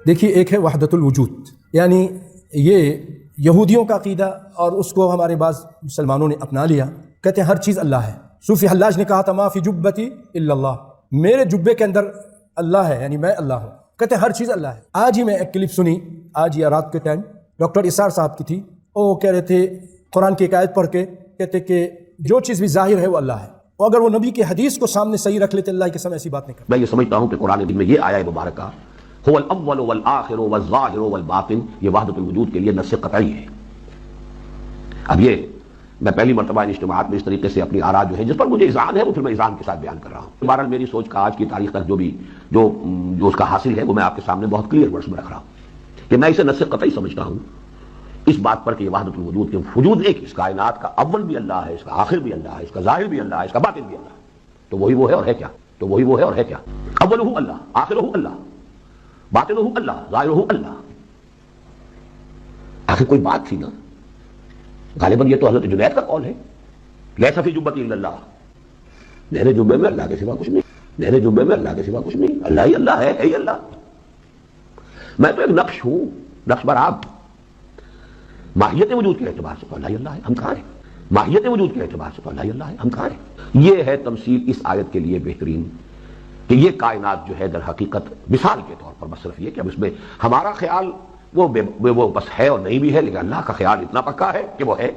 دیکھیے، ایک ہے وحدت الوجود، یعنی یہ یہودیوں کا عقیدہ اور اس کو ہمارے بعض مسلمانوں نے اپنا لیا، کہتے ہیں ہر چیز اللہ ہے۔ صوفی حلاج نے کہا تھا ما فی جبتی الا اللہ، میرے جبے کے اندر اللہ ہے، یعنی میں اللہ ہوں، کہتے ہیں ہر چیز اللہ ہے۔ آج ہی میں ایک کلپ سنی، آج یا رات کے ٹائم، ڈاکٹر اسار صاحب کی تھی، وہ کہہ رہے تھے قرآن کی ایک آیت پڑھ کے، کہتے کہ جو چیز بھی ظاہر ہے وہ اللہ ہے، اور اگر وہ نبی کی حدیث کو سامنے صحیح رکھ لیتے اللہ کے سامنے ایسی بات نہیں کرتے۔ میں یہ سمجھتا ہوں کہ قرآن میں یہ آیہ مبارکہ هو الاول والآخر والظاہر والباطن، یہ وحدت الوجود کے لیے نص قطعی ہے۔ اب یہ میں پہلی مرتبہ ان اجتماعات میں اس طریقے سے اپنی آراء جو ہے جس پر مجھے اذعان ہے وہ پھر میں اذعان کے ساتھ بیان کر رہا ہوں۔ بہرحال میری سوچ کا آج کی تاریخ تک جو اس کا حاصل ہے وہ میں آپ کے سامنے بہت کلیئر ورڈز میں رکھ رہا ہوں کہ میں اسے نص قطعی سمجھتا ہوں اس بات پر کہ یہ وحدت الوجود کے وجود ایک، اس کائنات کا اول بھی اللہ ہے، اس کا آخر بھی اللہ ہے، اس کا ظاہر بھی اللہ ہے، اس کا باطن بھی اللہ ہے، تو وہی وہ ہے اور ہے کیا؟ تو وہی وہ ہے اور ہے کیا؟ اولہ اللہ، آخرہ اللہ، باطنہ اللہ، ظاہرہ اللہ۔ آخر کوئی بات تھی نا، غالباً یہ تو حضرت جنید کا قول ہے، لیس فی جبتی الا اللہ، میرے جبے میں اللہ کے سوا کچھ نہیں، میرے جبے میں اللہ کے سوا کچھ نہیں، اللہ ہی اللہ ہے ہی اللہ، میں تو ایک نقش ہوں، نقش برآب۔ ماہیت وجود کے اعتبار سے تو اللہ ہی اللہ ہے، ہم کہاں ہیں؟ ماہیت وجود کے اعتبار سے تو اللہ ہی اللہ ہے، ہم کہاں ہیں؟ یہ ہے تمثیل اس آیت کے لیے بہترین کہ یہ کائنات جو ہے در حقیقت مثال کے طور پر بس صرف یہ کہ اب اس میں ہمارا خیال وہ بس ہے اور نہیں بھی ہے، لیکن اللہ کا خیال اتنا پکا ہے کہ وہ ہے۔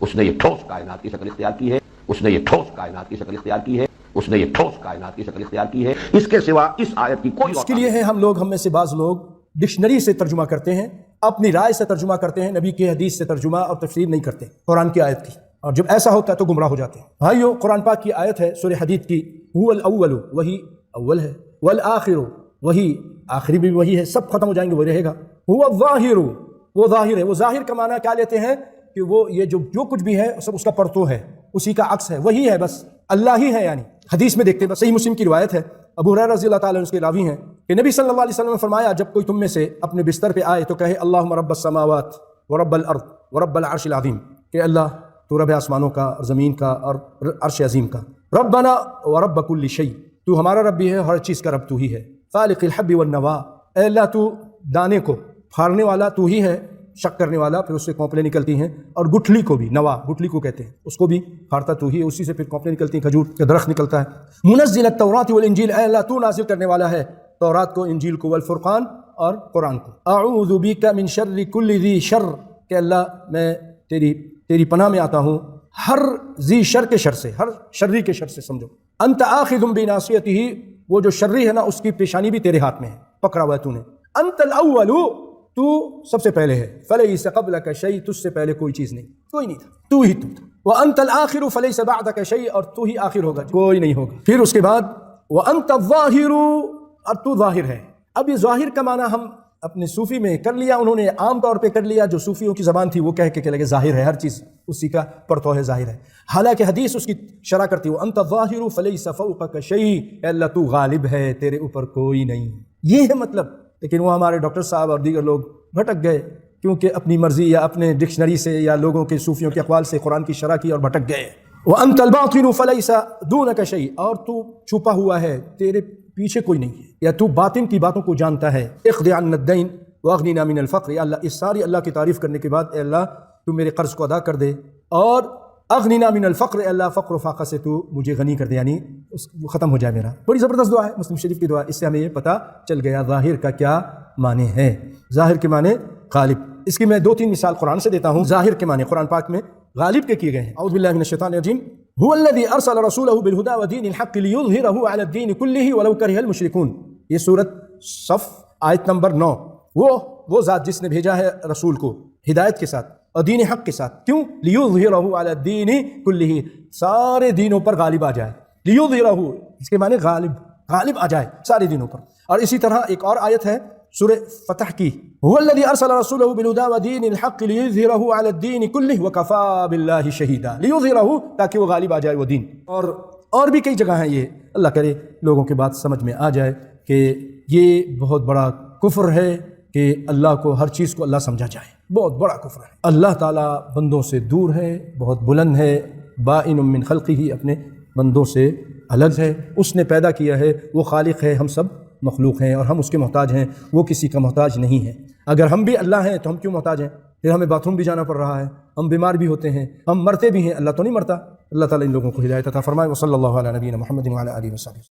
اس نے یہ ٹھوس کائنات کی شکل اختیار کی ہے، اس نے یہ ٹھوس کائنات کی شکل اختیار کی ہے، اس نے یہ ٹھوس کائنات کی شکل اختیار کی ہے، اس کے سوا اس آیت کی کوئی اس کے لیے ہے ہم میں سے بعض لوگ ڈکشنری سے ترجمہ کرتے ہیں، اپنی رائے سے ترجمہ کرتے ہیں، نبی کی حدیث سے ترجمہ اور تفسیر نہیں کرتے قرآن کی آیت کی، اور جب ایسا ہوتا ہے تو گمراہ ہو جاتے ہیں۔ بھائیو، قرآن پاک کی آیت ہے سورہ حدید کی، هو الاول، وہی اول ہے، والآخر، وہی آخری بھی وہی ہے، سب ختم ہو جائیں گے وہ رہے گا، هو الظاہر، وہ ظاہر ہے۔ وہ ظاہر کا معنی کیا لیتے ہیں کہ وہ یہ جو کچھ بھی ہے سب اس کا پرتو ہے، اسی کا عکس ہے، وہی ہے، بس اللہ ہی ہے۔ یعنی حدیث میں دیکھتے ہیں، صحیح مسلم کی روایت ہے، ابو ہریرہ رضی اللہ تعالیٰ عنہ اس کے راوی ہیں کہ نبی صلی اللہ علیہ وسلم نے فرمایا جب کوئی تم میں سے اپنے بستر پہ آئے تو کہے اللہم رب السماوات ورب الارض ورب العرش العظیم، کہ اللہ تو رب آسمانوں کا اور زمین کا اور عرش عظیم کا، ربنا ورب کل شیء، تو ہمارا رب بھی ہے، ہر چیز کا رب تو ہی ہے، فالق الحب والنوا، اے اللہ تو دانے کو پھاڑنے والا تو ہی ہے، شک کرنے والا، پھر اس سے کونپلیں نکلتی ہیں، اور گٹھلی کو بھی، نوا گٹھلی کو کہتے ہیں، اس کو بھی پھاڑتا تو ہی ہے، اسی سے پھر کونپلیں نکلتی ہیں، کھجور کا درخت نکلتا ہے۔ منزل التوراۃ والانجیل، اے اللہ تو نازل کرنے والا ہے تورات کو، انجیل کو، والفرقان اور قرآن کو۔ اعوذ بک من شر کل ذی شر، کہ اللہ میں تیری پناہ میں آتا ہوں ہر ذی شر کے شر سے، ہر شرری کے شر سے، سمجھو۔ انت آخذ بناصیتہ، وہ جو شرری ہے نا اس کی پیشانی بھی تیرے ہاتھ میں ہے، پکڑا ہوا ہے تو نے۔ انت الاول، تو سب سے پہلے ہے، فلیس قبلک شیء، تجھ سے پہلے کوئی چیز نہیں، کوئی نہیں تھا، تو ہی تو تھا۔ وانت الآخر فلیس بعدک شیء، اور تو ہی آخر ہوگا، کوئی نہیں ہوگا۔ پھر اس کے بعد وانت الظاہر، اور تو ظاہر ہے۔ اب یہ ظاہر کا معنی ہم اپنے صوفی میں کر لیا، انہوں نے عام طور پہ کر لیا، جو صوفیوں کی زبان تھی وہ کہہ کے لگے ظاہر ہے، ہر چیز اسی کا پرتو ہے، ظاہر ہے، حالانکہ حدیث اس کی شرح کرتی ہے وانت الظاہر فلیس فوقک شیء، اے اللہ تو غالب ہے، تیرے اوپر کوئی نہیں، یہ ہے مطلب۔ لیکن وہ ہمارے ڈاکٹر صاحب اور دیگر لوگ بھٹک گئے، کیونکہ اپنی مرضی یا اپنے ڈکشنری سے یا لوگوں کے صوفیوں کے اقوال سے قرآن کی شرح کی اور بھٹک گئے۔ وانت الباطن فلیس دونک شیء، اور تو چھپا ہوا ہے، تیرے پیچھے کوئی نہیں ہے، یا تو باطن کی باتوں کو جانتا ہے۔ اقض عنا الدین واغننا من الفقر، یا اللہ اس ساری اللہ کی تعریف کرنے کے بعد اے اللہ تو میرے قرض کو ادا کر دے، اور اغننا من الفقر، اے اللہ فقر و فاقہ سے تو مجھے غنی کر دے، یعنی ختم ہو جائے میرا۔ بڑی زبردست دعا ہے، مسلم شریف کی دعا، اس سے ہمیں یہ پتہ چل گیا ظاہر کا کیا معنی ہے۔ ظاہر کے معنی غالب، اس کی میں 2-3 مثال قرآن سے دیتا ہوں۔ ظاہر کے معنی قرآن پاک میں غالب کے کیے گئے ہیں۔ اعوذ باللہ من الشیطان الرجیم، هو الذی ارسل رسولہ بالہدی ودین الحق لیظہرہ علی الدین کلہ ولو کرہ المشرکون، یہ سورۃ صف آیت نمبر 9۔ وہ ذات جس نے بھیجا ہے رسول کو ہدایت کے ساتھ اور دین حق کے ساتھ، کیوں؟ لیظہرہ علی الدین کلہ، سارے دینوں پر غالب آ جائے، لیظہرہ اس کے معنی غالب آ جائے سارے دینوں پر۔ اور اسی طرح ایک اور آیت ہے سورہ فتح کی، هو الذی ارسل رسولہ بالہدی ودین الحق لیظہرہ علی الدین کلہ وکفی باللہ شہیدا، لیظہرہ تاکہ وہ غالب آ جائے وہ دین۔ اور بھی کئی جگہ ہیں، یہ اللہ کرے لوگوں کے بات سمجھ میں آ جائے کہ یہ بہت بڑا کفر ہے کہ اللہ کو ہر چیز کو اللہ سمجھا جائے، بہت بڑا کفر ہے۔ اللہ تعالیٰ بندوں سے دور ہے، بہت بلند ہے، بائن من خلقہ، اپنے بندوں سے الگ ہے، اس نے پیدا کیا ہے، وہ خالق ہے، ہم سب مخلوق ہیں اور ہم اس کے محتاج ہیں، وہ کسی کا محتاج نہیں ہے۔ اگر ہم بھی اللہ ہیں تو ہم کیوں محتاج ہیں؟ پھر ہمیں باتھ روم بھی جانا پڑ رہا ہے، ہم بیمار بھی ہوتے ہیں، ہم مرتے بھی ہیں، اللہ تو نہیں مرتا۔ اللہ تعالیٰ ان لوگوں کو ہدایت عطا فرمائے۔ وصلی اللہ علی نبینا محمد وعلی آلہ وصحبہ۔